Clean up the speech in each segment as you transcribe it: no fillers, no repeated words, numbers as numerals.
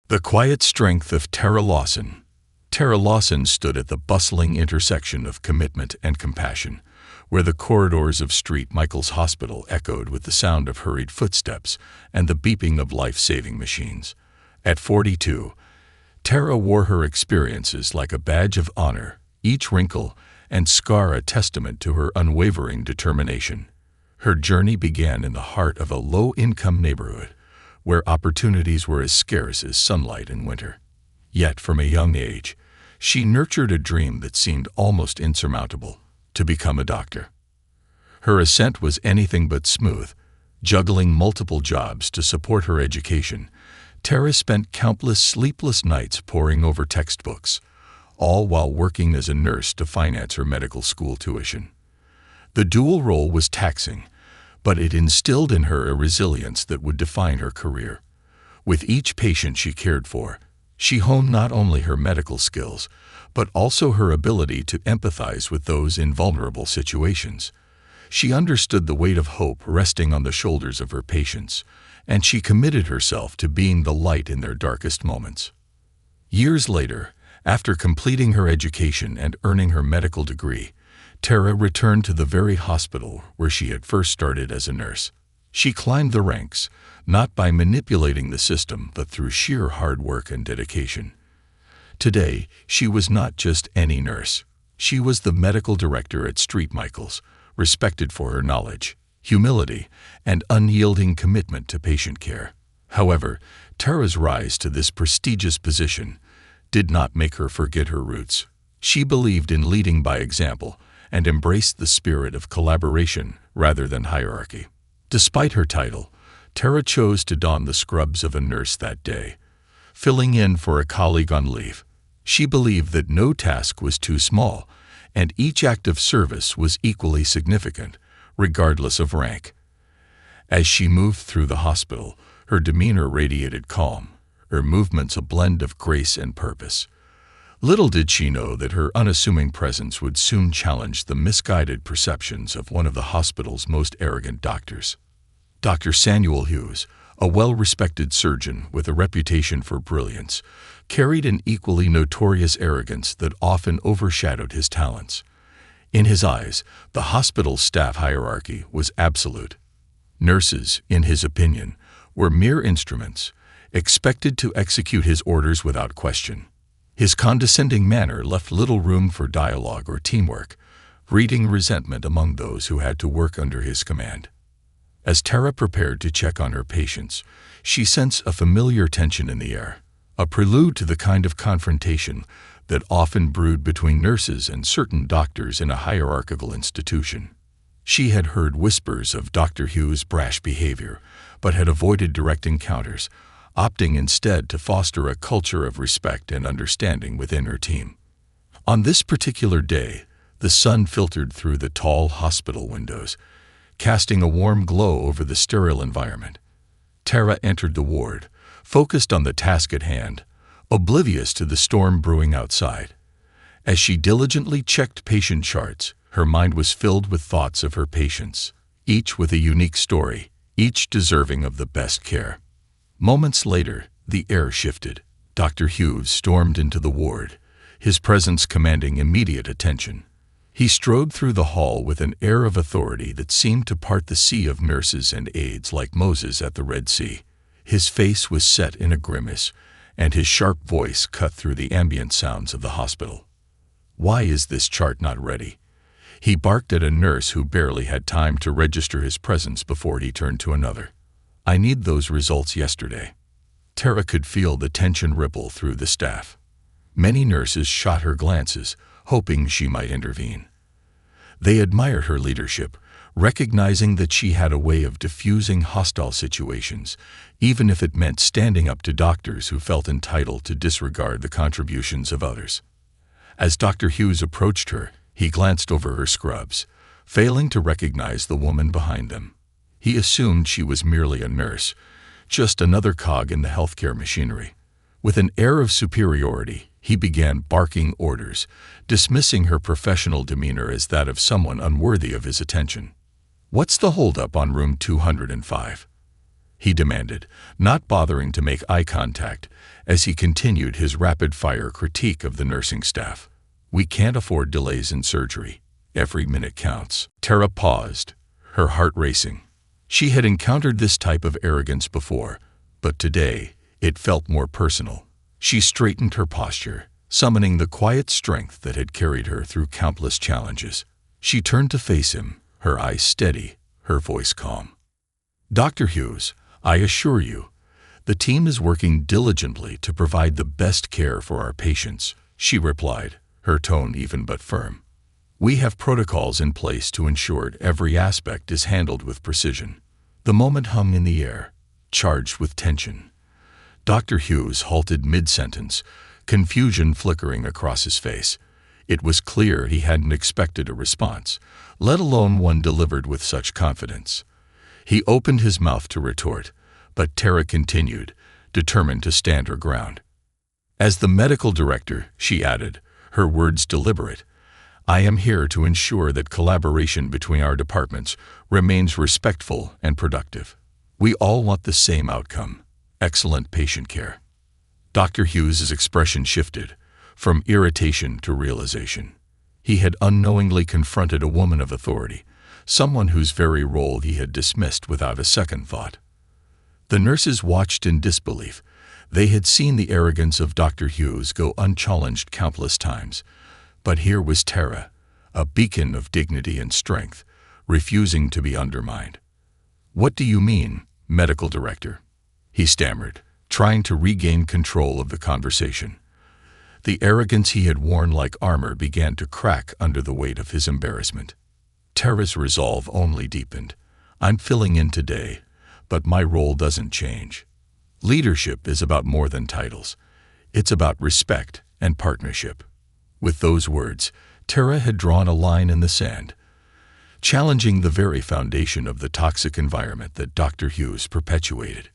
The quiet strength of Tara Lawson. Tara Lawson stood at the bustling intersection of commitment and compassion, where the corridors of St. Michael's Hospital echoed with the sound of hurried footsteps and the beeping of life-saving machines. At 42, Tara wore her experiences like a badge of honor, each wrinkle and scar a testament to her unwavering determination. Her journey began in the heart of a low-income neighborhood, where opportunities were as scarce as sunlight in winter. Yet, from a young age, she nurtured a dream that seemed almost insurmountable: to become a doctor. Her ascent was anything but smooth. Juggling multiple jobs to support her education, Tara spent countless sleepless nights poring over textbooks, all while working as a nurse to finance her medical school tuition. The dual role was taxing, but it instilled in her a resilience that would define her career. With each patient she cared for, she honed not only her medical skills, but also her ability to empathize with those in vulnerable situations. She understood the weight of hope resting on the shoulders of her patients, and she committed herself to being the light in their darkest moments. Years later, after completing her education and earning her medical degree, Tara returned to the very hospital where she had first started as a nurse. She climbed the ranks, not by manipulating the system, but through sheer hard work and dedication. Today, she was not just any nurse. She was the medical director at St. Michael's, respected for her knowledge, humility, and unyielding commitment to patient care. However, Tara's rise to this prestigious position did not make her forget her roots. She believed in leading by example and embraced the spirit of collaboration rather than hierarchy. Despite her title, Tara chose to don the scrubs of a nurse that day, filling in for a colleague on leave. She believed that no task was too small, and each act of service was equally significant, regardless of rank. As she moved through the hospital, her demeanor radiated calm, her movements a blend of grace and purpose. Little did she know that her unassuming presence would soon challenge the misguided perceptions of one of the hospital's most arrogant doctors. Dr. Samuel Hughes, a well-respected surgeon with a reputation for brilliance, carried an equally notorious arrogance that often overshadowed his talents. In his eyes, the hospital's staff hierarchy was absolute. Nurses, in his opinion, were mere instruments, expected to execute his orders without question. His condescending manner left little room for dialogue or teamwork, breeding resentment among those who had to work under his command. As Tara prepared to check on her patients, she sensed a familiar tension in the air, a prelude to the kind of confrontation that often brewed between nurses and certain doctors in a hierarchical institution. She had heard whispers of Dr. Hughes' brash behavior, but had avoided direct encounters, opting instead to foster a culture of respect and understanding within her team. On this particular day, the sun filtered through the tall hospital windows, casting a warm glow over the sterile environment. Tara entered the ward, focused on the task at hand, oblivious to the storm brewing outside. As she diligently checked patient charts, her mind was filled with thoughts of her patients, each with a unique story, each deserving of the best care. Moments later, the air shifted. Dr. Hughes stormed into the ward, his presence commanding immediate attention. He strode through the hall with an air of authority that seemed to part the sea of nurses and aides like Moses at the Red Sea. His face was set in a grimace, and his sharp voice cut through the ambient sounds of the hospital. "Why is this chart not ready?" He barked at a nurse who barely had time to register his presence before he turned to another. "I need those results yesterday." Tara could feel the tension ripple through the staff. Many nurses shot her glances, hoping she might intervene. They admired her leadership, recognizing that she had a way of diffusing hostile situations, even if it meant standing up to doctors who felt entitled to disregard the contributions of others. As Dr. Hughes approached her, he glanced over her scrubs, failing to recognize the woman behind them. He assumed she was merely a nurse, just another cog in the healthcare machinery. With an air of superiority, he began barking orders, dismissing her professional demeanor as that of someone unworthy of his attention. "What's the holdup on room 205? he demanded, not bothering to make eye contact as he continued his rapid-fire critique of the nursing staff. "We can't afford delays in surgery. Every minute counts." Tara paused, her heart racing. She had encountered this type of arrogance before, but today it felt more personal. She straightened her posture, summoning the quiet strength that had carried her through countless challenges. She turned to face him, her eyes steady, her voice calm. "Dr. Hughes, I assure you, the team is working diligently to provide the best care for our patients," she replied, her tone even but firm. "We have protocols in place to ensure every aspect is handled with precision." The moment hung in the air, charged with tension. Dr. Hughes halted mid-sentence, confusion flickering across his face. It was clear he hadn't expected a response, let alone one delivered with such confidence. He opened his mouth to retort, but Tara continued, determined to stand her ground. "As the medical director," she added, her words deliberate, "I am here to ensure that collaboration between our departments remains respectful and productive. We all want the same outcome: excellent patient care." Dr. Hughes's expression shifted, from irritation to realization. He had unknowingly confronted a woman of authority, someone whose very role he had dismissed without a second thought. The nurses watched in disbelief. They had seen the arrogance of Dr. Hughes go unchallenged countless times, but here was Tara, a beacon of dignity and strength, refusing to be undermined. "What do you mean, medical director?" he stammered, trying to regain control of the conversation. The arrogance he had worn like armor began to crack under the weight of his embarrassment. Tara's resolve only deepened. "I'm filling in today, but my role doesn't change. Leadership is about more than titles. It's about respect and partnership." With those words, Tara had drawn a line in the sand, challenging the very foundation of the toxic environment that Dr. Hughes perpetuated.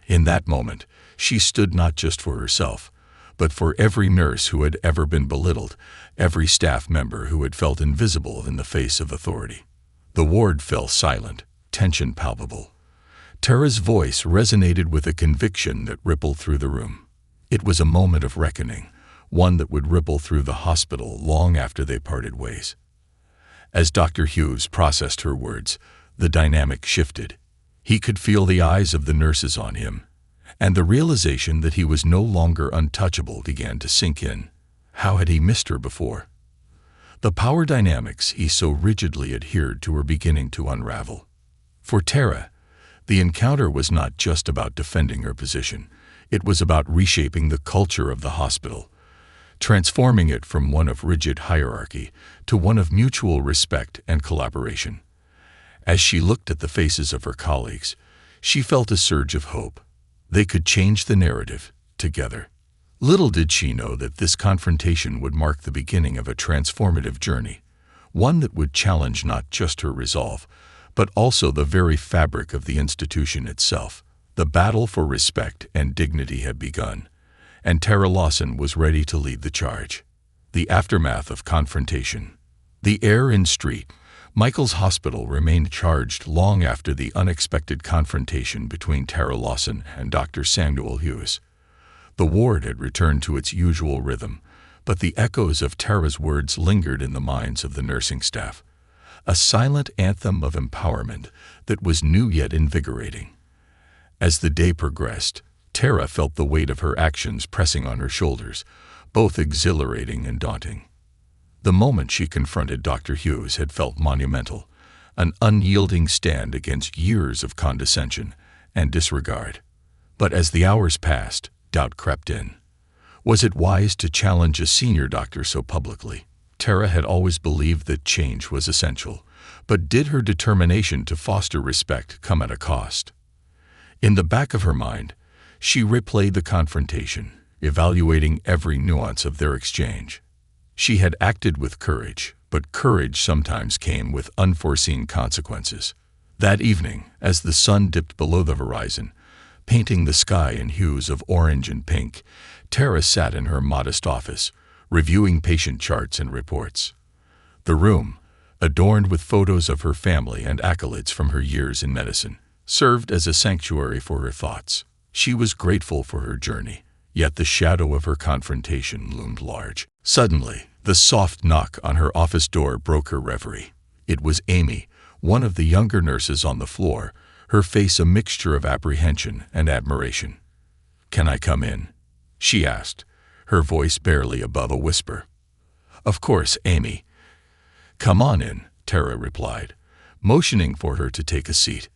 In that moment, she stood not just for herself, but for every nurse who had ever been belittled, every staff member who had felt invisible in the face of authority. The ward fell silent, tension palpable. Tara's voice resonated with a conviction that rippled through the room. It was a moment of reckoning, one that would ripple through the hospital long after they parted ways. As Dr. Hughes processed her words, the dynamic shifted. He could feel the eyes of the nurses on him, and the realization that he was no longer untouchable began to sink in. How had he missed her before? The power dynamics he so rigidly adhered to were beginning to unravel. For Tara, the encounter was not just about defending her position. It was about reshaping the culture of the hospital, transforming it from one of rigid hierarchy to one of mutual respect and collaboration. As she looked at the faces of her colleagues, she felt a surge of hope. They could change the narrative, together. Little did she know that this confrontation would mark the beginning of a transformative journey, one that would challenge not just her resolve, but also the very fabric of the institution itself. The battle for respect and dignity had begun, and Tara Lawson was ready to lead the charge. The aftermath of confrontation. The air in Street Michael's hospital remained charged long after the unexpected confrontation between Tara Lawson and Dr. Samuel Hughes. The ward had returned to its usual rhythm, but the echoes of Tara's words lingered in the minds of the nursing staff, a silent anthem of empowerment that was new yet invigorating. As the day progressed, Tara felt the weight of her actions pressing on her shoulders, both exhilarating and daunting. The moment she confronted Dr. Hughes had felt monumental, an unyielding stand against years of condescension and disregard. But as the hours passed, doubt crept in. Was it wise to challenge a senior doctor so publicly? Tara had always believed that change was essential, but did her determination to foster respect come at a cost? In the back of her mind, she replayed the confrontation, evaluating every nuance of their exchange. She had acted with courage, but courage sometimes came with unforeseen consequences. That evening, as the sun dipped below the horizon, painting the sky in hues of orange and pink, Tara sat in her modest office, reviewing patient charts and reports. The room, adorned with photos of her family and accolades from her years in medicine, served as a sanctuary for her thoughts. She was grateful for her journey, yet the shadow of her confrontation loomed large. Suddenly, the soft knock on her office door broke her reverie. It was Amy, one of the younger nurses on the floor, her face a mixture of apprehension and admiration. "Can I come in?" she asked, her voice barely above a whisper. "Of course, Amy. Come on in," Tara replied, motioning for her to take a seat.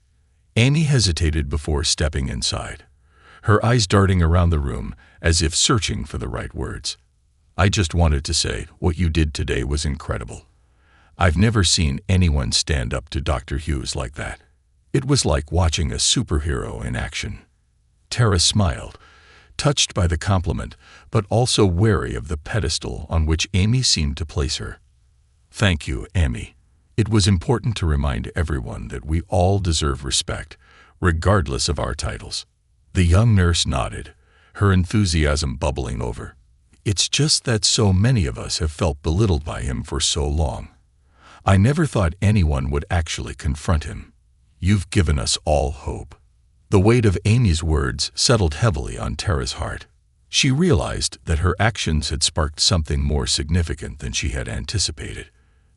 Amy hesitated before stepping inside, her eyes darting around the room as if searching for the right words. "I just wanted to say what you did today was incredible. I've never seen anyone stand up to Dr. Hughes like that. It was like watching a superhero in action." Tara smiled, touched by the compliment, but also wary of the pedestal on which Amy seemed to place her. "Thank you, Amy. It was important to remind everyone that we all deserve respect, regardless of our titles." The young nurse nodded, her enthusiasm bubbling over. "It's just that so many of us have felt belittled by him for so long. I never thought anyone would actually confront him. You've given us all hope." The weight of Amy's words settled heavily on Tara's heart. She realized that her actions had sparked something more significant than she had anticipated.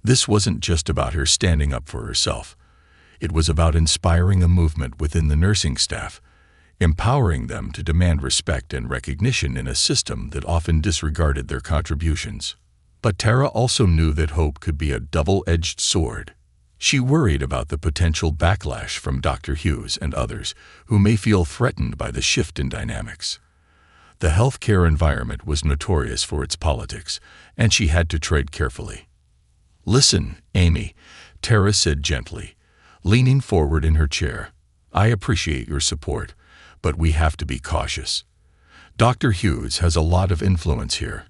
This wasn't just about her standing up for herself. It was about inspiring a movement within the nursing staff, empowering them to demand respect and recognition in a system that often disregarded their contributions. But Tara also knew that hope could be a double-edged sword. She worried about the potential backlash from Dr. Hughes and others who may feel threatened by the shift in dynamics. The healthcare environment was notorious for its politics, and she had to tread carefully. "Listen, Amy," Tara said gently, leaning forward in her chair. "I appreciate your support, but we have to be cautious. Dr. Hughes has a lot of influence here,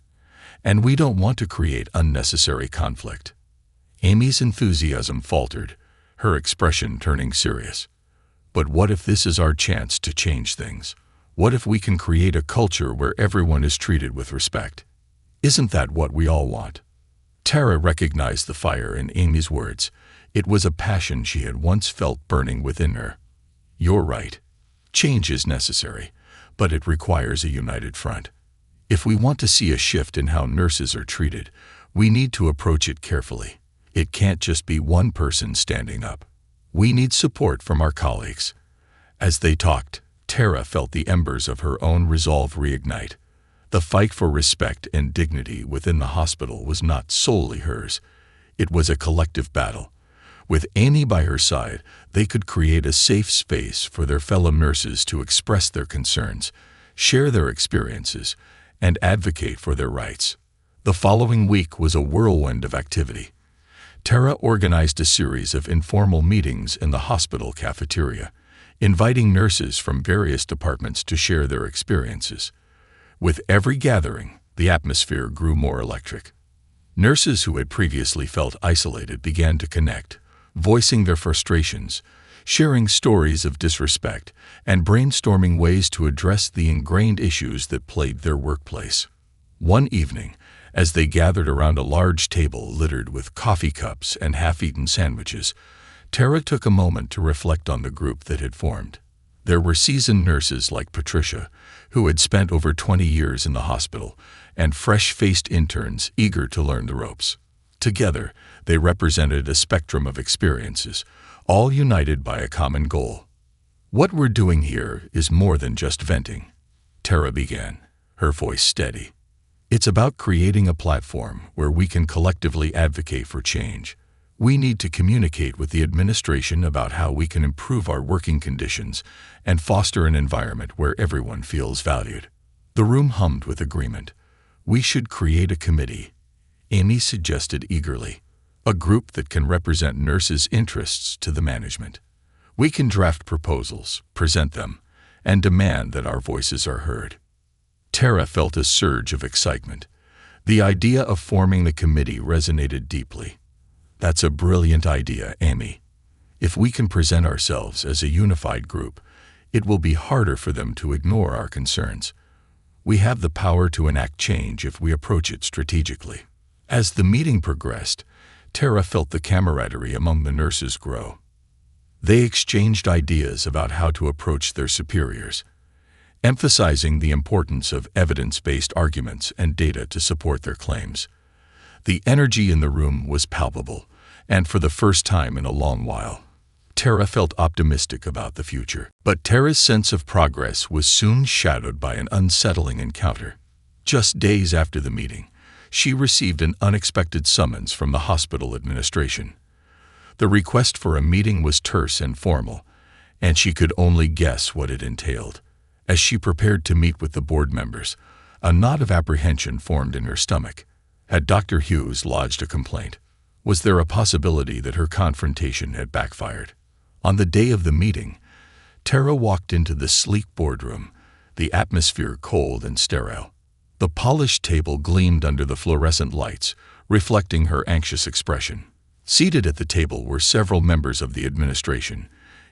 and we don't want to create unnecessary conflict." Amy's enthusiasm faltered, her expression turning serious. "But what if this is our chance to change things? What if we can create a culture where everyone is treated with respect? Isn't that what we all want?" Tara recognized the fire in Amy's words. It was a passion she had once felt burning within her. "You're right. Change is necessary, but it requires a united front. If we want to see a shift in how nurses are treated, we need to approach it carefully. It can't just be one person standing up. We need support from our colleagues." As they talked, Tara felt the embers of her own resolve reignite. The fight for respect and dignity within the hospital was not solely hers. It was a collective battle. With Amy by her side, they could create a safe space for their fellow nurses to express their concerns, share their experiences, and advocate for their rights. The following week was a whirlwind of activity. Tara organized a series of informal meetings in the hospital cafeteria, inviting nurses from various departments to share their experiences. With every gathering, the atmosphere grew more electric. Nurses who had previously felt isolated began to connect, voicing their frustrations, sharing stories of disrespect, and brainstorming ways to address the ingrained issues that plagued their workplace. One evening, as they gathered around a large table littered with coffee cups and half-eaten sandwiches, Tara took a moment to reflect on the group that had formed. There were seasoned nurses like Patricia, who had spent over 20 years in the hospital, and fresh-faced interns eager to learn the ropes. Together, they represented a spectrum of experiences, all united by a common goal. "What we're doing here is more than just venting," Tara began, her voice steady. "It's about creating a platform where we can collectively advocate for change. We need to communicate with the administration about how we can improve our working conditions and foster an environment where everyone feels valued." The room hummed with agreement. "We should create a committee," Amy suggested eagerly, "a group that can represent nurses' interests to the management. We can draft proposals, present them, and demand that our voices are heard." Tara felt a surge of excitement. The idea of forming the committee resonated deeply. "That's a brilliant idea, Amy. If we can present ourselves as a unified group, it will be harder for them to ignore our concerns. We have the power to enact change if we approach it strategically." As the meeting progressed, Tara felt the camaraderie among the nurses grow. They exchanged ideas about how to approach their superiors, emphasizing the importance of evidence-based arguments and data to support their claims. The energy in the room was palpable, and for the first time in a long while, Tara felt optimistic about the future. But Tara's sense of progress was soon shadowed by an unsettling encounter. Just days after the meeting, she received an unexpected summons from the hospital administration. The request for a meeting was terse and formal, and she could only guess what it entailed. As she prepared to meet with the board members, a knot of apprehension formed in her stomach. Had Dr. Hughes lodged a complaint? Was there a possibility that her confrontation had backfired? On the day of the meeting, Tara walked into the sleek boardroom, the atmosphere cold and sterile. The polished table gleamed under the fluorescent lights, reflecting her anxious expression. Seated at the table were several members of the administration,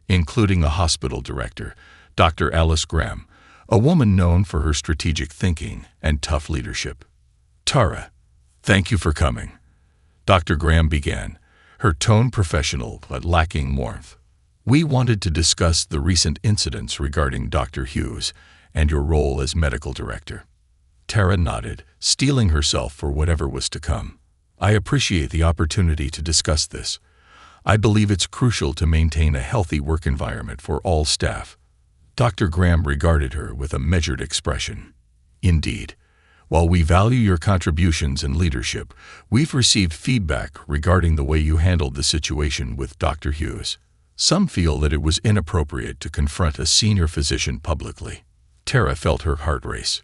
including a hospital director, Dr. Alice Graham, a woman known for her strategic thinking and tough leadership. "Tara, thank you for coming," Dr. Graham began, her tone professional but lacking warmth. "We wanted to discuss the recent incidents regarding Dr. Hughes and your role as medical director." Tara nodded, steeling herself for whatever was to come. "I appreciate the opportunity to discuss this. I believe it's crucial to maintain a healthy work environment for all staff." Dr. Graham regarded her with a measured expression. "Indeed. While we value your contributions and leadership, we've received feedback regarding the way you handled the situation with Dr. Hughes. Some feel that it was inappropriate to confront a senior physician publicly." Tara felt her heart race.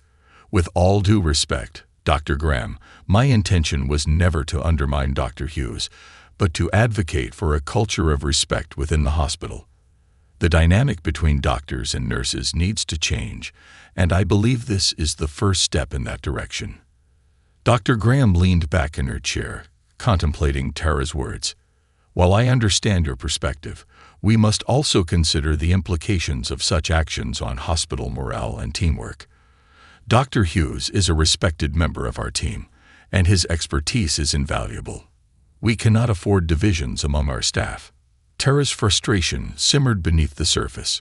"With all due respect, Dr. Graham, my intention was never to undermine Dr. Hughes, but to advocate for a culture of respect within the hospital. The dynamic between doctors and nurses needs to change, and I believe this is the first step in that direction." Dr. Graham leaned back in her chair, contemplating Tara's words. "While I understand your perspective, we must also consider the implications of such actions on hospital morale and teamwork. Dr. Hughes is a respected member of our team, and his expertise is invaluable. We cannot afford divisions among our staff." Tara's frustration simmered beneath the surface.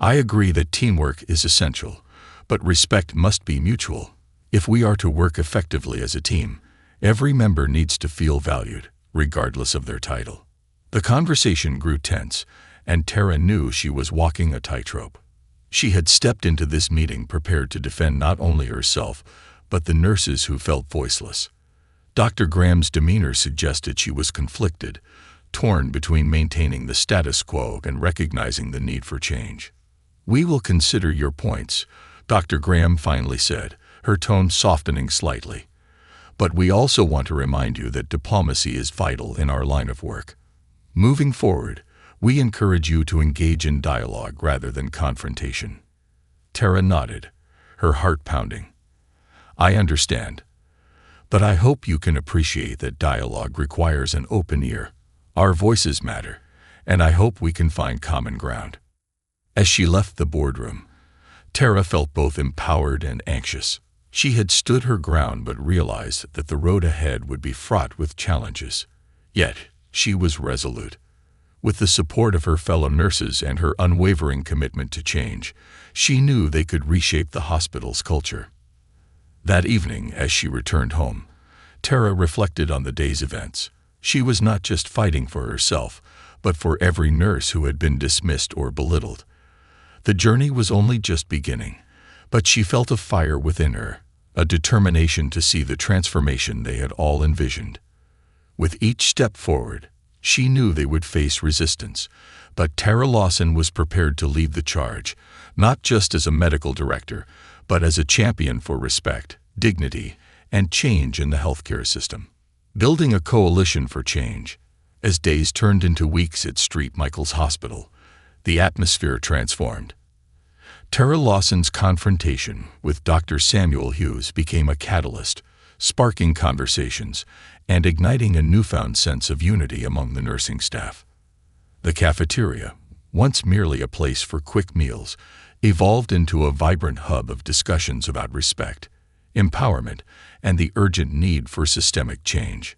"I agree that teamwork is essential, but respect must be mutual. If we are to work effectively as a team, every member needs to feel valued, regardless of their title." The conversation grew tense, and Tara knew she was walking a tightrope. She had stepped into this meeting prepared to defend not only herself, but the nurses who felt voiceless. Dr. Graham's demeanor suggested she was conflicted, torn between maintaining the status quo and recognizing the need for change. "We will consider your points," Dr. Graham finally said, her tone softening slightly. "But we also want to remind you that diplomacy is vital in our line of work. Moving forward, we encourage you to engage in dialogue rather than confrontation." Tara nodded, her heart pounding. "I understand. But I hope you can appreciate that dialogue requires an open ear. Our voices matter, and I hope we can find common ground." As she left the boardroom, Tara felt both empowered and anxious. She had stood her ground but realized that the road ahead would be fraught with challenges. Yet, she was resolute. With the support of her fellow nurses and her unwavering commitment to change, she knew they could reshape the hospital's culture. That evening, as she returned home, Tara reflected on the day's events. She was not just fighting for herself, but for every nurse who had been dismissed or belittled. The journey was only just beginning, but she felt a fire within her, a determination to see the transformation they had all envisioned. With each step forward, she knew they would face resistance, but Tara Lawson was prepared to lead the charge, not just as a medical director, but as a champion for respect, dignity, and change in the healthcare system. Building a coalition for change. As days turned into weeks at St. Michael's Hospital, the atmosphere transformed. Tara Lawson's confrontation with Dr. Samuel Hughes became a catalyst, sparking conversations and igniting a newfound sense of unity among the nursing staff. The cafeteria, once merely a place for quick meals, evolved into a vibrant hub of discussions about respect, empowerment, and the urgent need for systemic change.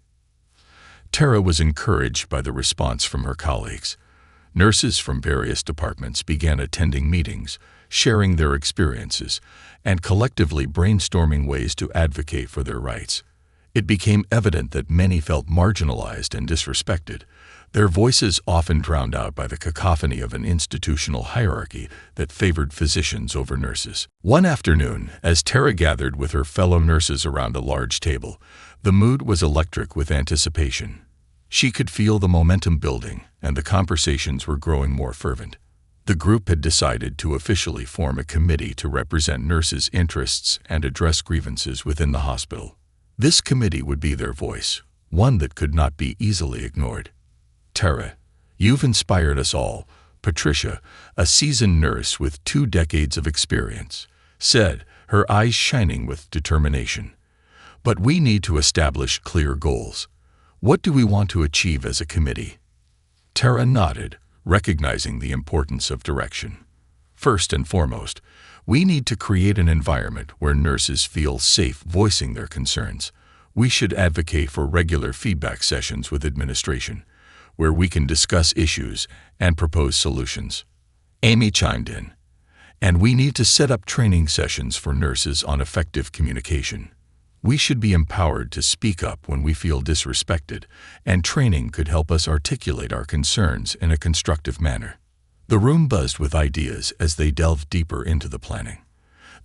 Tara was encouraged by the response from her colleagues. Nurses from various departments began attending meetings, sharing their experiences, and collectively brainstorming ways to advocate for their rights. It became evident that many felt marginalized and disrespected, their voices often drowned out by the cacophony of an institutional hierarchy that favored physicians over nurses. One afternoon, as Tara gathered with her fellow nurses around a large table, the mood was electric with anticipation. She could feel the momentum building, and the conversations were growing more fervent. The group had decided to officially form a committee to represent nurses' interests and address grievances within the hospital. This committee would be their voice, one that could not be easily ignored. "Tara, you've inspired us all," Patricia, a seasoned nurse with 2 decades of experience, said, her eyes shining with determination. "But we need to establish clear goals. What do we want to achieve as a committee?" Tara nodded, recognizing the importance of direction. "First and foremost, we need to create an environment where nurses feel safe voicing their concerns. We should advocate for regular feedback sessions with administration, where we can discuss issues and propose solutions." Amy chimed in. "And we need to set up training sessions for nurses on effective communication. We should be empowered to speak up when we feel disrespected, and training could help us articulate our concerns in a constructive manner." The room buzzed with ideas as they delved deeper into the planning.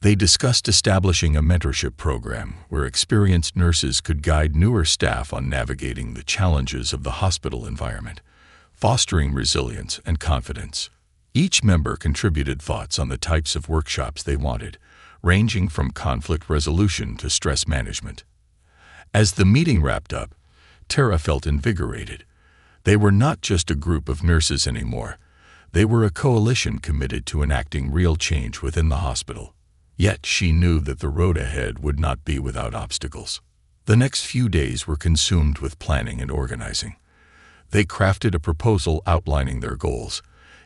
They discussed establishing a mentorship program where experienced nurses could guide newer staff on navigating the challenges of the hospital environment, fostering resilience and confidence. Each member contributed thoughts on the types of workshops they wanted, ranging from conflict resolution to stress management. As the meeting wrapped up, Tara felt invigorated. They were not just a group of nurses anymore. They were a coalition committed to enacting real change within the hospital. Yet she knew that the road ahead would not be without obstacles. The next few days were consumed with planning and organizing. They crafted a proposal outlining their goals,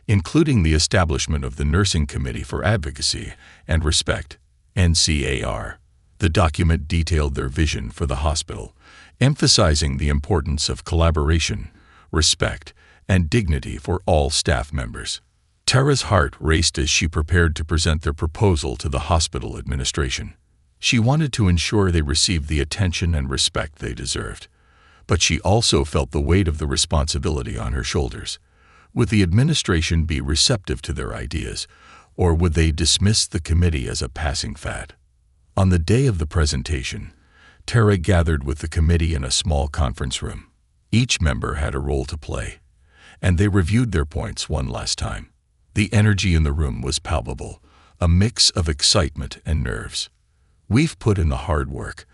including the establishment of the Nursing Committee for Advocacy and Respect, NCAR. The document detailed their vision for the hospital, emphasizing the importance of collaboration, respect, and dignity for all staff members. Tara's heart raced as she prepared to present their proposal to the hospital administration. She wanted to ensure they received the attention and respect they deserved, but she also felt the weight of the responsibility on her shoulders. Would the administration be receptive to their ideas, or would they dismiss the committee as a passing fad? On the day of the presentation, Tara gathered with the committee in a small conference room. Each member had a role to play, and they reviewed their points one last time. The energy in the room was palpable, a mix of excitement and nerves. "We've put in the hard work,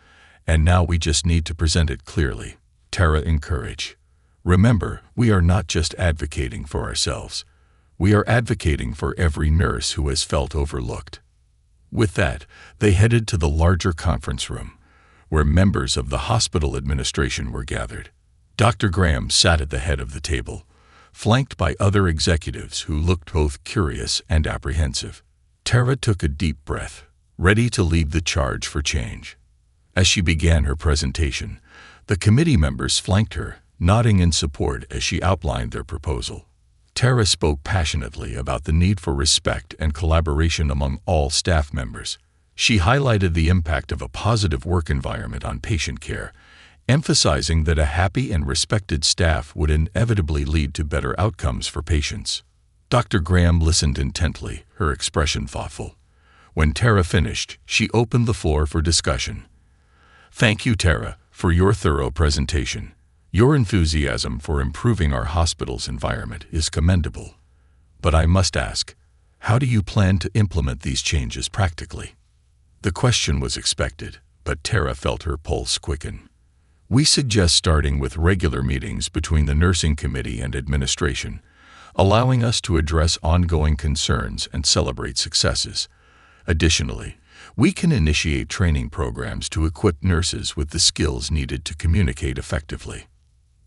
and now we just need to present it clearly," Tara encouraged. "Remember, we are not just advocating for ourselves. We are advocating for every nurse who has felt overlooked." With that, they headed to the larger conference room, where members of the hospital administration were gathered. Dr. Graham sat at the head of the table, flanked by other executives who looked both curious and apprehensive. Tara took a deep breath, ready to lead the charge for change. As she began her presentation, the committee members flanked her, nodding in support as she outlined their proposal. Tara spoke passionately about the need for respect and collaboration among all staff members. She highlighted the impact of a positive work environment on patient care, emphasizing that a happy and respected staff would inevitably lead to better outcomes for patients. Dr. Graham listened intently, her expression thoughtful. When Tara finished, she opened the floor for discussion. "Thank you, Tara, for your thorough presentation. Your enthusiasm for improving our hospital's environment is commendable. But I must ask, how do you plan to implement these changes practically?" The question was expected, but Tara felt her pulse quicken. "We suggest starting with regular meetings between the nursing committee and administration, allowing us to address ongoing concerns and celebrate successes. Additionally, we can initiate training programs to equip nurses with the skills needed to communicate effectively."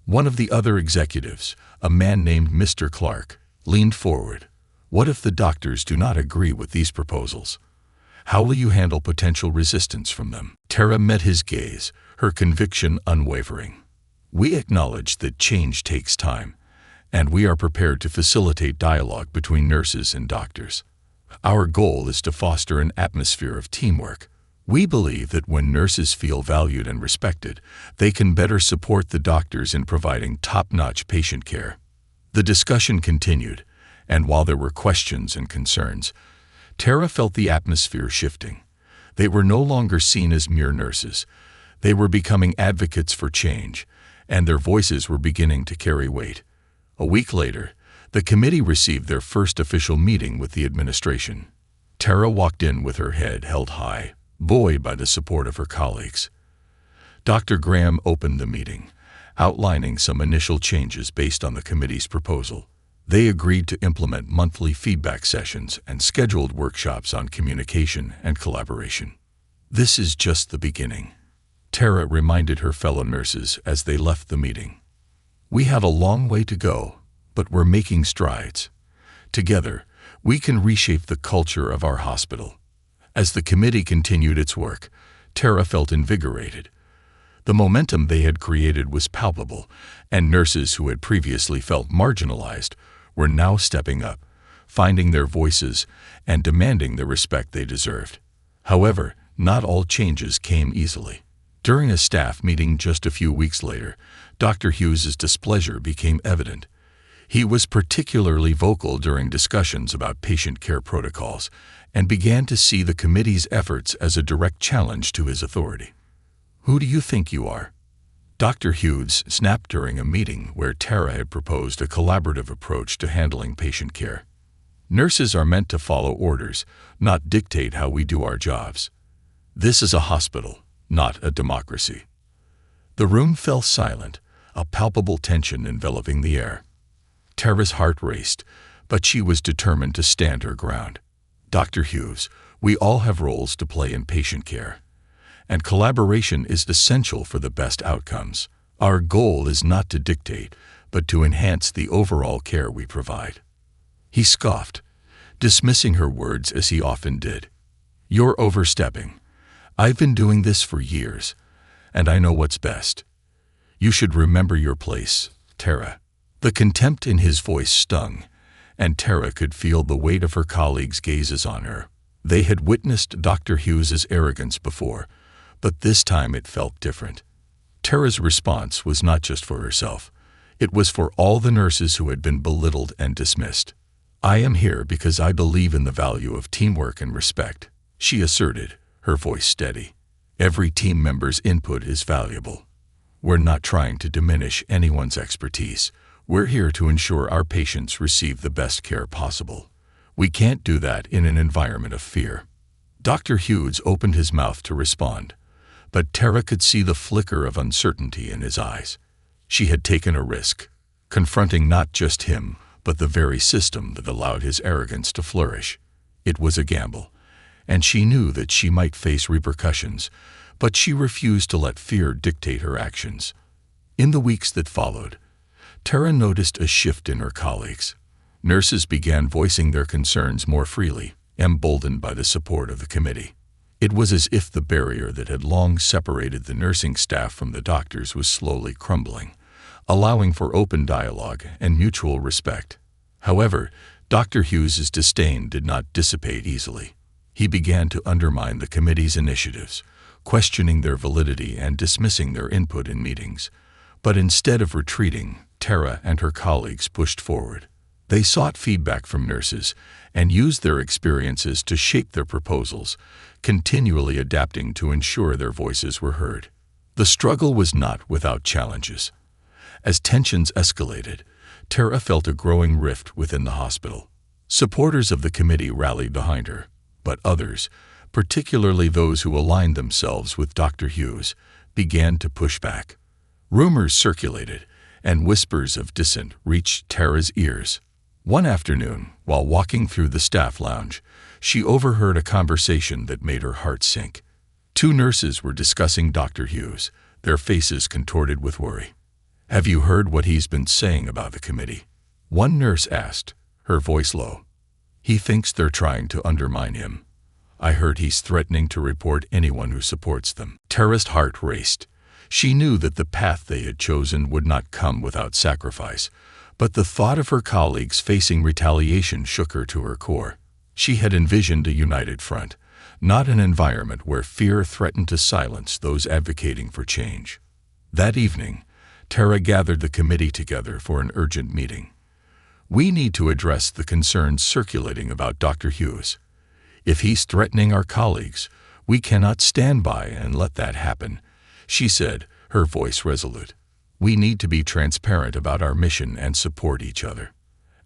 One of the other executives, a man named Mr. Clark, leaned forward. "What if the doctors do not agree with these proposals? How will you handle potential resistance from them?" Tara met his gaze, her conviction unwavering. "We acknowledge that change takes time, and we are prepared to facilitate dialogue between nurses and doctors. Our goal is to foster an atmosphere of teamwork. We believe that when nurses feel valued and respected, they can better support the doctors in providing top-notch patient care. The discussion continued, and while there were questions and concerns, Tara felt the atmosphere shifting. They were no longer seen as mere nurses. They were becoming advocates for change, and their voices were beginning to carry weight. A week later, the committee received their first official meeting with the administration. Tara walked in with her head held high, buoyed by the support of her colleagues. Dr. Graham opened the meeting, outlining some initial changes based on the committee's proposal. They agreed to implement monthly feedback sessions and scheduled workshops on communication and collaboration. This is just the beginning, Tara reminded her fellow nurses as they left the meeting. We have a long way to go, but we're making strides. Together, we can reshape the culture of our hospital. As the committee continued its work, Tara felt invigorated. The momentum they had created was palpable, and nurses who had previously felt marginalized were now stepping up, finding their voices, and demanding the respect they deserved. However, not all changes came easily. During a staff meeting just a few weeks later, Dr. Hughes's displeasure became evident. He was particularly vocal during discussions about patient care protocols and began to see the committee's efforts as a direct challenge to his authority. "Who do you think you are?" Dr. Hughes snapped during a meeting where Tara had proposed a collaborative approach to handling patient care. "Nurses are meant to follow orders, not dictate how we do our jobs. This is a hospital, not a democracy." The room fell silent, a palpable tension enveloping the air. Tara's heart raced, but she was determined to stand her ground. "Dr. Hughes, we all have roles to play in patient care, and collaboration is essential for the best outcomes. Our goal is not to dictate, but to enhance the overall care we provide." He scoffed, dismissing her words as he often did. "You're overstepping. I've been doing this for years, and I know what's best. You should remember your place, Tara." The contempt in his voice stung, and Tara could feel the weight of her colleagues' gazes on her. They had witnessed Dr. Hughes's arrogance before, but this time it felt different. Tara's response was not just for herself. It was for all the nurses who had been belittled and dismissed. "I am here because I believe in the value of teamwork and respect," she asserted, her voice steady. "Every team member's input is valuable. We're not trying to diminish anyone's expertise. We're here to ensure our patients receive the best care possible. We can't do that in an environment of fear." Dr. Hughes opened his mouth to respond, but Tara could see the flicker of uncertainty in his eyes. She had taken a risk, confronting not just him, but the very system that allowed his arrogance to flourish. It was a gamble, and she knew that she might face repercussions, but she refused to let fear dictate her actions. In the weeks that followed, Tara noticed a shift in her colleagues. Nurses began voicing their concerns more freely, emboldened by the support of the committee. It was as if the barrier that had long separated the nursing staff from the doctors was slowly crumbling, allowing for open dialogue and mutual respect. However, Dr. Hughes's disdain did not dissipate easily. He began to undermine the committee's initiatives, questioning their validity and dismissing their input in meetings. But instead of retreating, Tara and her colleagues pushed forward. They sought feedback from nurses and used their experiences to shape their proposals, continually adapting to ensure their voices were heard. The struggle was not without challenges. As tensions escalated, Tara felt a growing rift within the hospital. Supporters of the committee rallied behind her, but others, particularly those who aligned themselves with Dr. Hughes, began to push back. Rumors circulated, and whispers of dissent reached Tara's ears. One afternoon, while walking through the staff lounge, she overheard a conversation that made her heart sink. Two nurses were discussing Dr. Hughes, their faces contorted with worry. "Have you heard what he's been saying about the committee?" one nurse asked, her voice low. "He thinks they're trying to undermine him. I heard he's threatening to report anyone who supports them." Tara's heart raced. She knew that the path they had chosen would not come without sacrifice, But the thought of her colleagues facing retaliation shook her to her core. She had envisioned a united front, not an environment where fear threatened to silence those advocating for change. That evening, Tara gathered the committee together for an urgent meeting. "We need to address the concerns circulating about Dr. Hughes. If he's threatening our colleagues, we cannot stand by and let that happen," she said, her voice resolute. "We need to be transparent about our mission and support each other."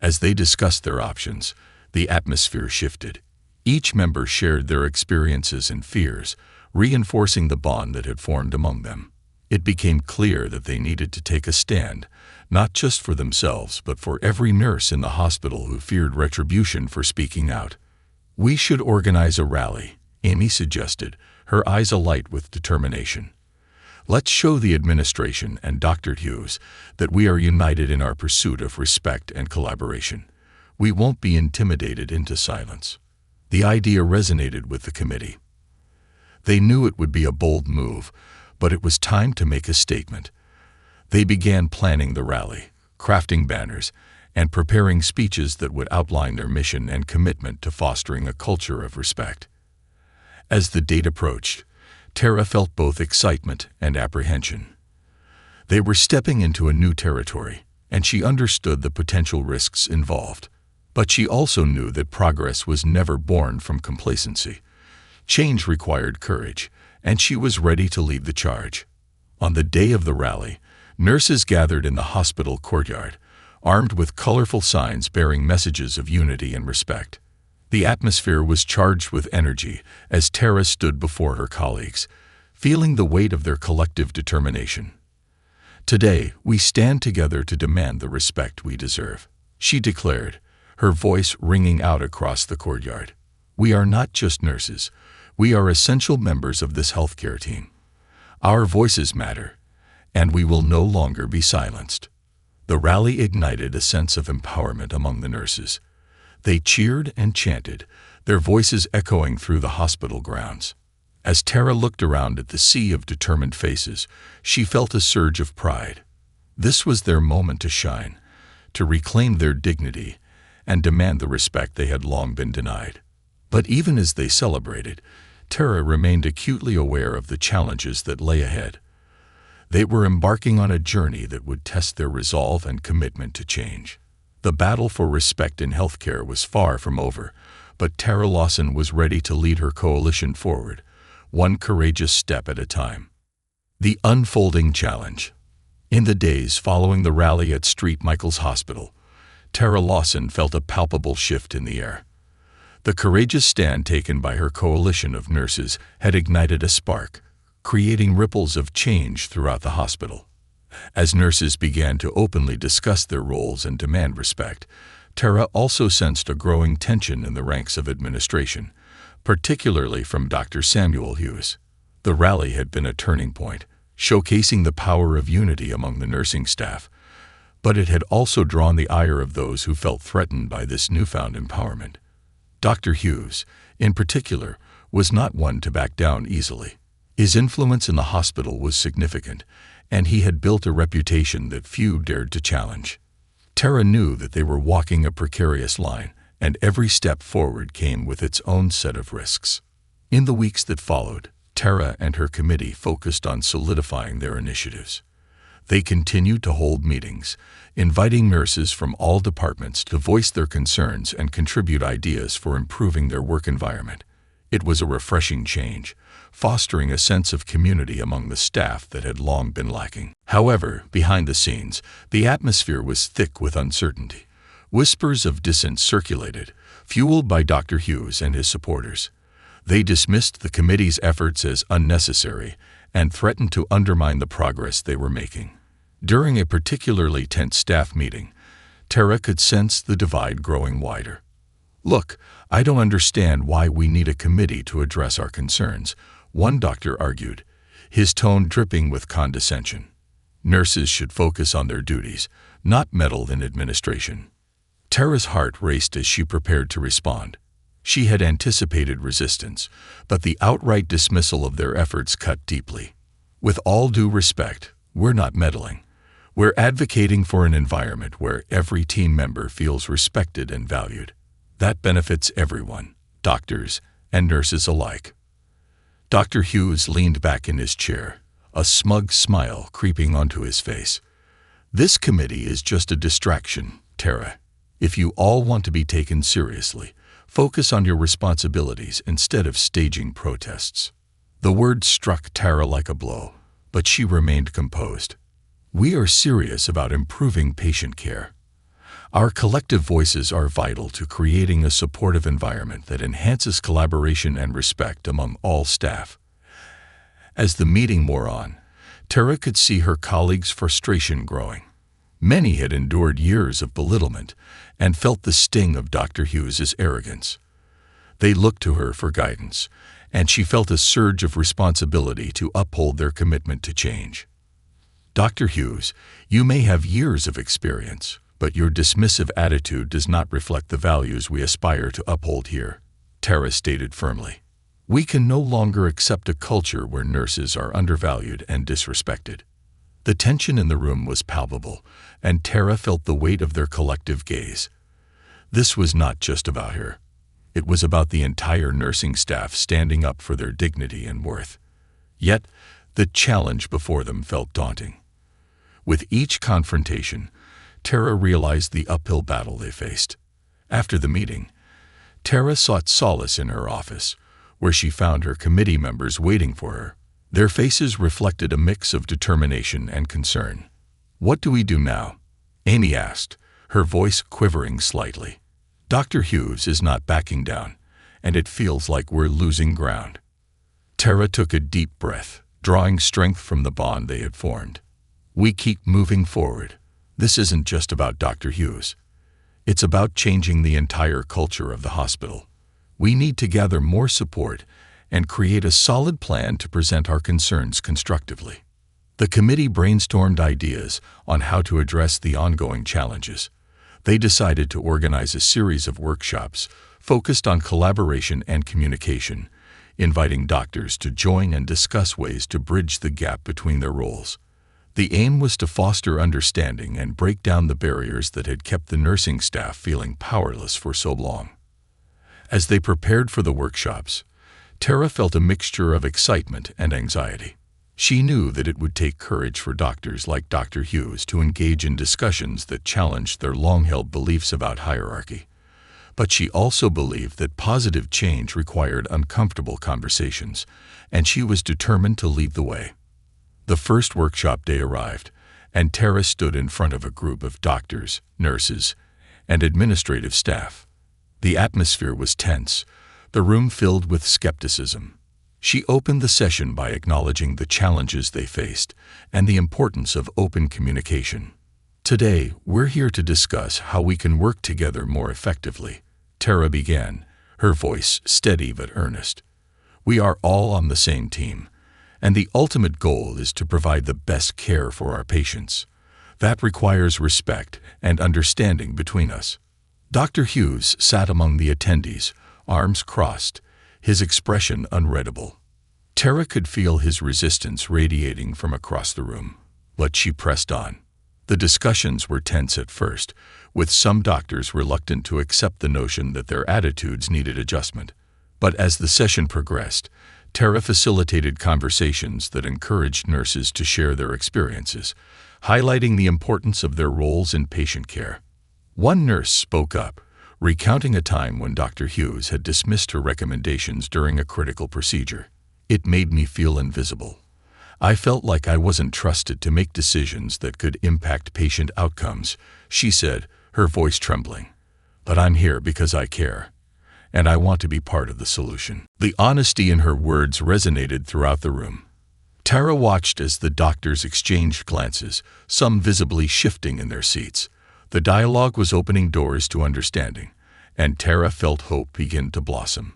As they discussed their options, the atmosphere shifted. Each member shared their experiences and fears, reinforcing the bond that had formed among them. It became clear that they needed to take a stand, not just for themselves, but for every nurse in the hospital who feared retribution for speaking out. "We should organize a rally," Amy suggested, her eyes alight with determination. "Let's show the administration and Dr. Hughes that we are united in our pursuit of respect and collaboration. We won't be intimidated into silence." The idea resonated with the committee. They knew it would be a bold move, but it was time to make a statement. They began planning the rally, crafting banners, and preparing speeches that would outline their mission and commitment to fostering a culture of respect. As the date approached, Tara felt both excitement and apprehension. They were stepping into a new territory, and she understood the potential risks involved. But she also knew that progress was never born from complacency. Change required courage, and she was ready to lead the charge. On the day of the rally, nurses gathered in the hospital courtyard, armed with colorful signs bearing messages of unity and respect. The atmosphere was charged with energy as Tara stood before her colleagues, feeling the weight of their collective determination. "Today, we stand together to demand the respect we deserve," she declared, her voice ringing out across the courtyard. "We are not just nurses. We are essential members of this healthcare team. Our voices matter, and we will no longer be silenced." The rally ignited a sense of empowerment among the nurses. They cheered and chanted, their voices echoing through the hospital grounds. As Tara looked around at the sea of determined faces, she felt a surge of pride. This was their moment to shine, to reclaim their dignity, and demand the respect they had long been denied. But even as they celebrated, Tara remained acutely aware of the challenges that lay ahead. They were embarking on a journey that would test their resolve and commitment to change. The battle for respect in healthcare was far from over, but Tara Lawson was ready to lead her coalition forward, one courageous step at a time. The unfolding challenge. In the days following the rally at St. Michael's Hospital, Tara Lawson felt a palpable shift in the air. The courageous stand taken by her coalition of nurses had ignited a spark, creating ripples of change throughout the hospital. As nurses began to openly discuss their roles and demand respect, Tara also sensed a growing tension in the ranks of administration, particularly from Dr. Samuel Hughes. The rally had been a turning point, showcasing the power of unity among the nursing staff, but it had also drawn the ire of those who felt threatened by this newfound empowerment. Dr. Hughes, in particular, was not one to back down easily. His influence in the hospital was significant, and he had built a reputation that few dared to challenge. Tara knew that they were walking a precarious line, and every step forward came with its own set of risks. In the weeks that followed, Tara and her committee focused on solidifying their initiatives. They continued to hold meetings, inviting nurses from all departments to voice their concerns and contribute ideas for improving their work environment. It was a refreshing change, fostering a sense of community among the staff that had long been lacking. However, behind the scenes, the atmosphere was thick with uncertainty. Whispers of dissent circulated, fueled by Dr. Hughes and his supporters. They dismissed the committee's efforts as unnecessary and threatened to undermine the progress they were making. During a particularly tense staff meeting, Tara could sense the divide growing wider. "Look, I don't understand why we need a committee to address our concerns," one doctor argued, his tone dripping with condescension. Nurses should focus on their duties, not meddle in administration. Tara's heart raced as she prepared to respond. She had anticipated resistance, but the outright dismissal of their efforts cut deeply. "With all due respect, we're not meddling. We're advocating for an environment where every team member feels respected and valued. That benefits everyone, doctors and nurses alike. Dr. Hughes leaned back in his chair, a smug smile creeping onto his face. This committee is just a distraction, Tara. If you all want to be taken seriously, focus on your responsibilities instead of staging protests. The words struck Tara like a blow, but she remained composed. We are serious about improving patient care. Our collective voices are vital to creating a supportive environment that enhances collaboration and respect among all staff. As the meeting wore on, Tara could see her colleagues' frustration growing. Many had endured years of belittlement and felt the sting of Dr. Hughes's arrogance. They looked to her for guidance, and she felt a surge of responsibility to uphold their commitment to change. Dr. Hughes, you may have years of experience, but your dismissive attitude does not reflect the values we aspire to uphold here, Tara stated firmly. We can no longer accept a culture where nurses are undervalued and disrespected. The tension in the room was palpable, and Tara felt the weight of their collective gaze. This was not just about her. It was about the entire nursing staff standing up for their dignity and worth. Yet, the challenge before them felt daunting. With each confrontation, Tara realized the uphill battle they faced. After the meeting, Tara sought solace in her office, where she found her committee members waiting for her. Their faces reflected a mix of determination and concern. "What do we do now?" Amy asked, her voice quivering slightly. "Dr. Hughes is not backing down, and it feels like we're losing ground." Tara took a deep breath, drawing strength from the bond they had formed. "We keep moving forward. This isn't just about Dr. Hughes. It's about changing the entire culture of the hospital. We need to gather more support and create a solid plan to present our concerns constructively." The committee brainstormed ideas on how to address the ongoing challenges. They decided to organize a series of workshops focused on collaboration and communication, inviting doctors to join and discuss ways to bridge the gap between their roles. The aim was to foster understanding and break down the barriers that had kept the nursing staff feeling powerless for so long. As they prepared for the workshops, Tara felt a mixture of excitement and anxiety. She knew that it would take courage for doctors like Dr. Hughes to engage in discussions that challenged their long-held beliefs about hierarchy. But she also believed that positive change required uncomfortable conversations, and she was determined to lead the way. The first workshop day arrived, and Tara stood in front of a group of doctors, nurses, and administrative staff. The atmosphere was tense, the room filled with skepticism. She opened the session by acknowledging the challenges they faced and the importance of open communication. "Today, we're here to discuss how we can work together more effectively," Tara began, her voice steady but earnest. "We are all on the same team, and the ultimate goal is to provide the best care for our patients. That requires respect and understanding between us." Dr. Hughes sat among the attendees, arms crossed, his expression unreadable. Tara could feel his resistance radiating from across the room, but she pressed on. The discussions were tense at first, with some doctors reluctant to accept the notion that their attitudes needed adjustment. But as the session progressed, Tara facilitated conversations that encouraged nurses to share their experiences, highlighting the importance of their roles in patient care. One nurse spoke up, recounting a time when Dr. Hughes had dismissed her recommendations during a critical procedure. "It made me feel invisible. I felt like I wasn't trusted to make decisions that could impact patient outcomes," she said, her voice trembling. "But I'm here because I care, and I want to be part of the solution." The honesty in her words resonated throughout the room. Tara watched as the doctors exchanged glances, some visibly shifting in their seats. The dialogue was opening doors to understanding, and Tara felt hope begin to blossom.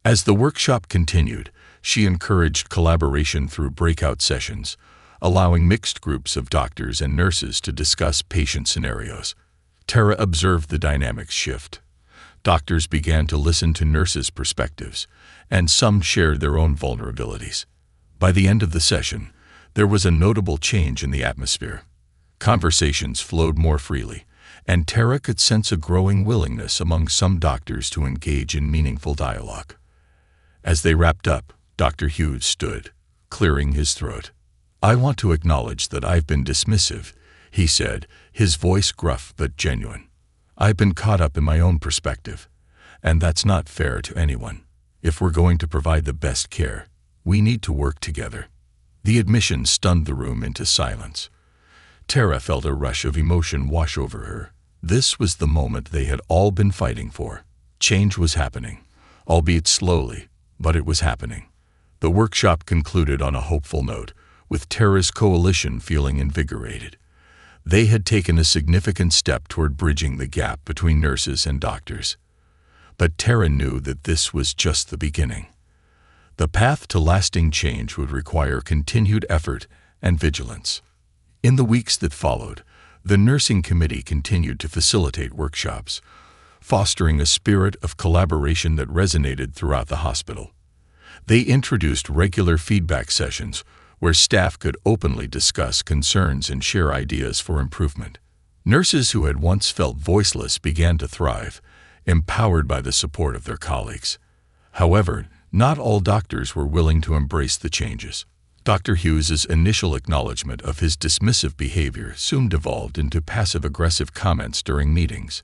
As the workshop continued, she encouraged collaboration through breakout sessions, allowing mixed groups of doctors and nurses to discuss patient scenarios. Tara observed the dynamics shift. Doctors began to listen to nurses' perspectives, and some shared their own vulnerabilities. By the end of the session, there was a notable change in the atmosphere. Conversations flowed more freely, and Tara could sense a growing willingness among some doctors to engage in meaningful dialogue. As they wrapped up, Dr. Hughes stood, clearing his throat. "I want to acknowledge that I've been dismissive," he said, his voice gruff but genuine. "I've been caught up in my own perspective, and that's not fair to anyone. If we're going to provide the best care, we need to work together." The admission stunned the room into silence. Tara felt a rush of emotion wash over her. This was the moment they had all been fighting for. Change was happening, albeit slowly, but it was happening. The workshop concluded on a hopeful note, with Tara's coalition feeling invigorated. They had taken a significant step toward bridging the gap between nurses and doctors. But Tara knew that this was just the beginning. The path to lasting change would require continued effort and vigilance. In the weeks that followed, the nursing committee continued to facilitate workshops, fostering a spirit of collaboration that resonated throughout the hospital. They introduced regular feedback sessions where staff could openly discuss concerns and share ideas for improvement. Nurses who had once felt voiceless began to thrive, empowered by the support of their colleagues. However, not all doctors were willing to embrace the changes. Dr. Hughes's initial acknowledgement of his dismissive behavior soon devolved into passive-aggressive comments during meetings.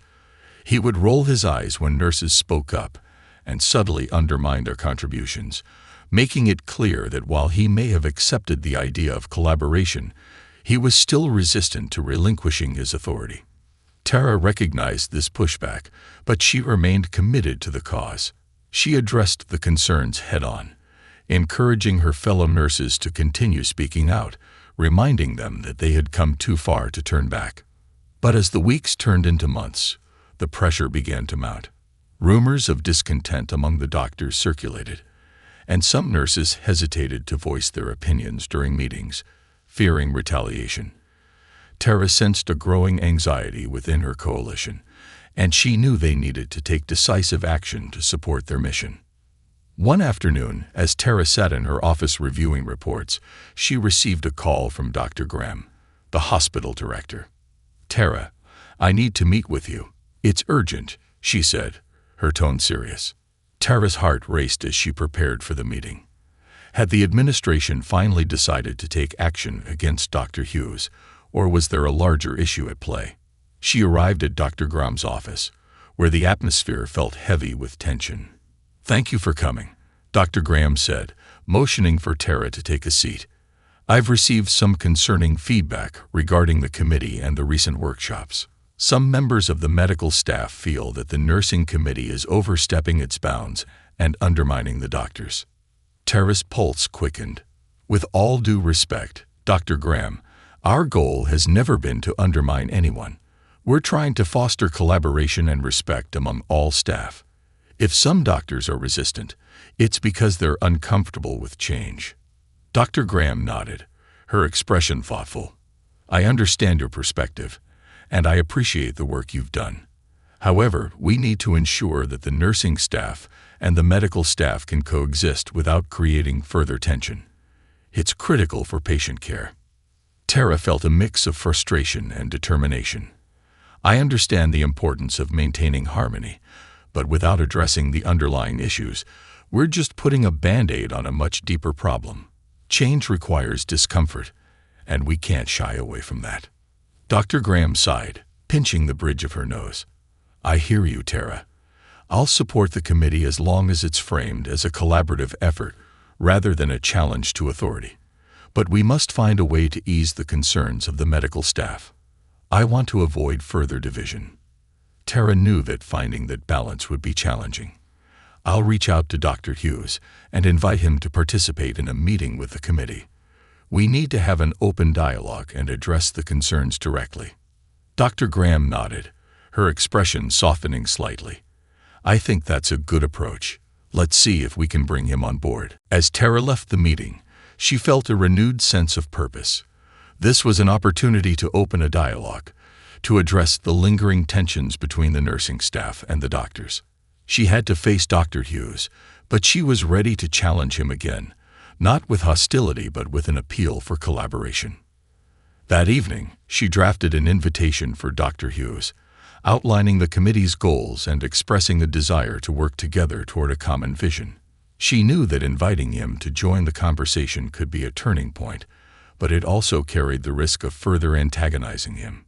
He would roll his eyes when nurses spoke up and subtly undermine their contributions, making it clear that while he may have accepted the idea of collaboration, he was still resistant to relinquishing his authority. Tara recognized this pushback, but she remained committed to the cause. She addressed the concerns head-on, encouraging her fellow nurses to continue speaking out, reminding them that they had come too far to turn back. But as the weeks turned into months, the pressure began to mount. Rumors of discontent among the doctors circulated, and some nurses hesitated to voice their opinions during meetings, fearing retaliation. Tara sensed a growing anxiety within her coalition, and she knew they needed to take decisive action to support their mission. One afternoon, as Tara sat in her office reviewing reports, she received a call from Dr. Graham, the hospital director. "Tara, I need to meet with you. It's urgent," she said, her tone serious. Tara's heart raced as she prepared for the meeting. Had the administration finally decided to take action against Dr. Hughes, or was there a larger issue at play? She arrived at Dr. Graham's office, where the atmosphere felt heavy with tension. "Thank you for coming," Dr. Graham said, motioning for Tara to take a seat. "I've received some concerning feedback regarding the committee and the recent workshops. Some members of the medical staff feel that the nursing committee is overstepping its bounds and undermining the doctors." Tara's pulse quickened. "With all due respect, Dr. Graham, our goal has never been to undermine anyone. We're trying to foster collaboration and respect among all staff. If some doctors are resistant, it's because they're uncomfortable with change." Dr. Graham nodded, her expression thoughtful. "I understand your perspective, and I appreciate the work you've done. However, we need to ensure that the nursing staff and the medical staff can coexist without creating further tension. It's critical for patient care." Tara felt a mix of frustration and determination. "I understand the importance of maintaining harmony, but without addressing the underlying issues, we're just putting a Band-Aid on a much deeper problem. Change requires discomfort, and we can't shy away from that." Dr. Graham sighed, pinching the bridge of her nose. "I hear you, Tara. I'll support the committee as long as it's framed as a collaborative effort rather than a challenge to authority. But we must find a way to ease the concerns of the medical staff. I want to avoid further division." Tara knew that finding that balance would be challenging. "I'll reach out to Dr. Hughes and invite him to participate in a meeting with the committee. We need to have an open dialogue and address the concerns directly." Dr. Graham nodded, her expression softening slightly. "I think that's a good approach. Let's see if we can bring him on board." As Tara left the meeting, she felt a renewed sense of purpose. This was an opportunity to open a dialogue, to address the lingering tensions between the nursing staff and the doctors. She had to face Dr. Hughes, but she was ready to challenge him again, not with hostility but with an appeal for collaboration. That evening, she drafted an invitation for Dr. Hughes, outlining the committee's goals and expressing a desire to work together toward a common vision. She knew that inviting him to join the conversation could be a turning point, but it also carried the risk of further antagonizing him.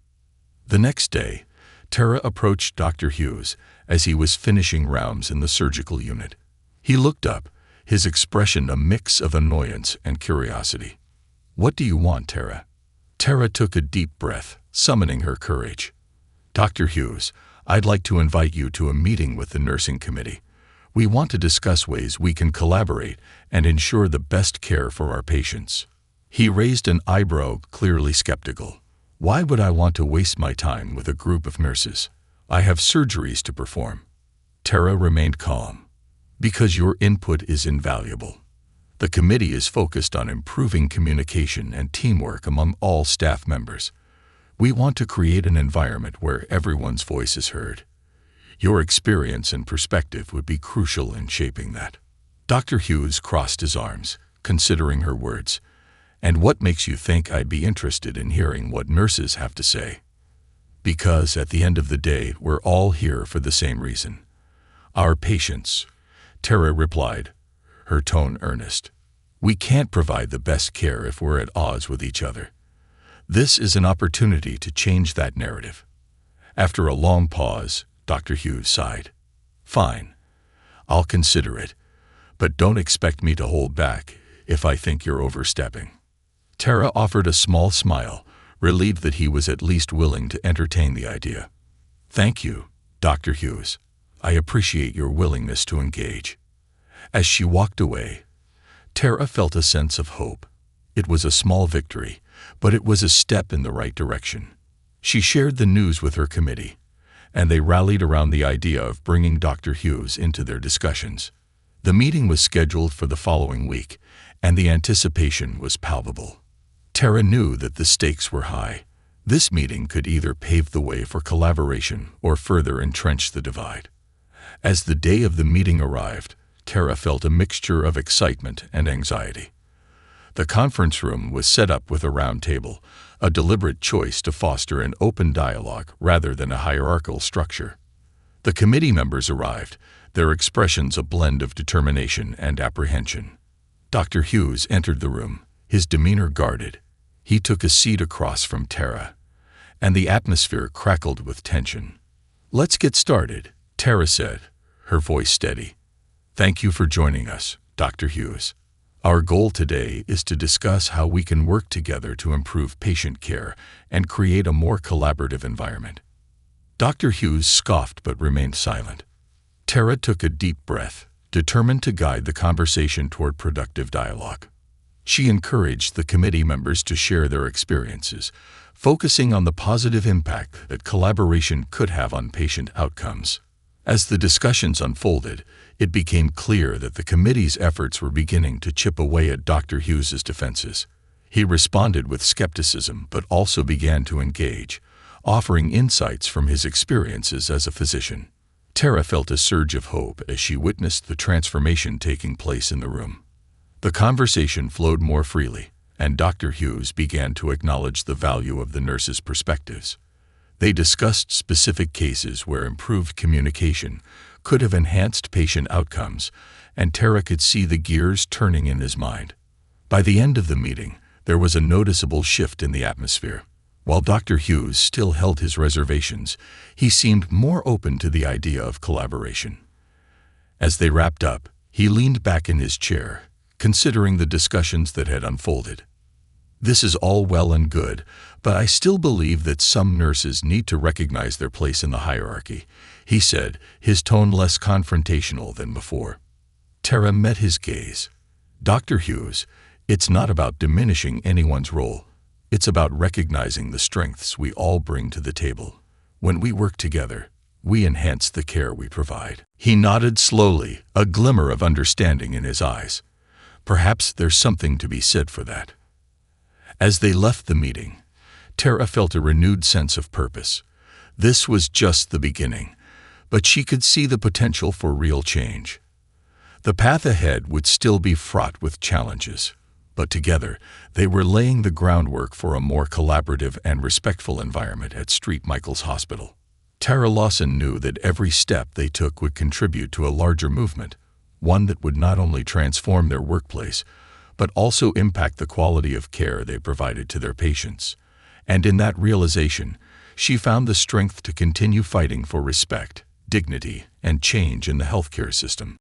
The next day, Tara approached Dr. Hughes as he was finishing rounds in the surgical unit. He looked up, his expression a mix of annoyance and curiosity. "What do you want, Tara?" Tara took a deep breath, summoning her courage. "Dr. Hughes, I'd like to invite you to a meeting with the nursing committee. We want to discuss ways we can collaborate and ensure the best care for our patients." He raised an eyebrow, clearly skeptical. "Why would I want to waste my time with a group of nurses? I have surgeries to perform." Tara remained calm. "Because your input is invaluable. The committee is focused on improving communication and teamwork among all staff members. We want to create an environment where everyone's voice is heard. Your experience and perspective would be crucial in shaping that." Dr. Hughes crossed his arms, considering her words. "And what makes you think I'd be interested in hearing what nurses have to say?" "Because at the end of the day, we're all here for the same reason. Our patients," Tara replied, her tone earnest. "We can't provide the best care if we're at odds with each other. This is an opportunity to change that narrative." After a long pause, Dr. Hughes sighed. "Fine. I'll consider it, but don't expect me to hold back if I think you're overstepping." Tara offered a small smile, relieved that he was at least willing to entertain the idea. "Thank you, Dr. Hughes. I appreciate your willingness to engage." As she walked away, Tara felt a sense of hope. It was a small victory, but it was a step in the right direction. She shared the news with her committee, and they rallied around the idea of bringing Dr. Hughes into their discussions. The meeting was scheduled for the following week, and the anticipation was palpable. Tara knew that the stakes were high. This meeting could either pave the way for collaboration or further entrench the divide. As the day of the meeting arrived, Tara felt a mixture of excitement and anxiety. The conference room was set up with a round table, a deliberate choice to foster an open dialogue rather than a hierarchical structure. The committee members arrived, their expressions a blend of determination and apprehension. Dr. Hughes entered the room, his demeanor guarded. He took a seat across from Tara, and the atmosphere crackled with tension. "Let's get started," Tara said, her voice steady. "Thank you for joining us, Dr. Hughes. Our goal today is to discuss how we can work together to improve patient care and create a more collaborative environment." Dr. Hughes scoffed but remained silent. Tara took a deep breath, determined to guide the conversation toward productive dialogue. She encouraged the committee members to share their experiences, focusing on the positive impact that collaboration could have on patient outcomes. As the discussions unfolded, it became clear that the committee's efforts were beginning to chip away at Dr. Hughes's defenses. He responded with skepticism but also began to engage, offering insights from his experiences as a physician. Tara felt a surge of hope as she witnessed the transformation taking place in the room. The conversation flowed more freely, and Dr. Hughes began to acknowledge the value of the nurses' perspectives. They discussed specific cases where improved communication could have enhanced patient outcomes, and Tara could see the gears turning in his mind. By the end of the meeting, there was a noticeable shift in the atmosphere. While Dr. Hughes still held his reservations, he seemed more open to the idea of collaboration. As they wrapped up, he leaned back in his chair, considering the discussions that had unfolded. "This is all well and good, but I still believe that some nurses need to recognize their place in the hierarchy," he said, his tone less confrontational than before. Tara met his gaze. "Dr. Hughes, it's not about diminishing anyone's role. It's about recognizing the strengths we all bring to the table. When we work together, we enhance the care we provide." He nodded slowly, a glimmer of understanding in his eyes. Perhaps there's something to be said for that. As they left the meeting, Tara felt a renewed sense of purpose. This was just the beginning, but she could see the potential for real change. The path ahead would still be fraught with challenges, But together, they were laying the groundwork for a more collaborative and respectful environment at St. Michael's Hospital. Tara Lawson knew that every step they took would contribute to a larger movement, one that would not only transform their workplace, but also impact the quality of care they provided to their patients. And in that realization, she found the strength to continue fighting for respect, dignity, and change in the healthcare system.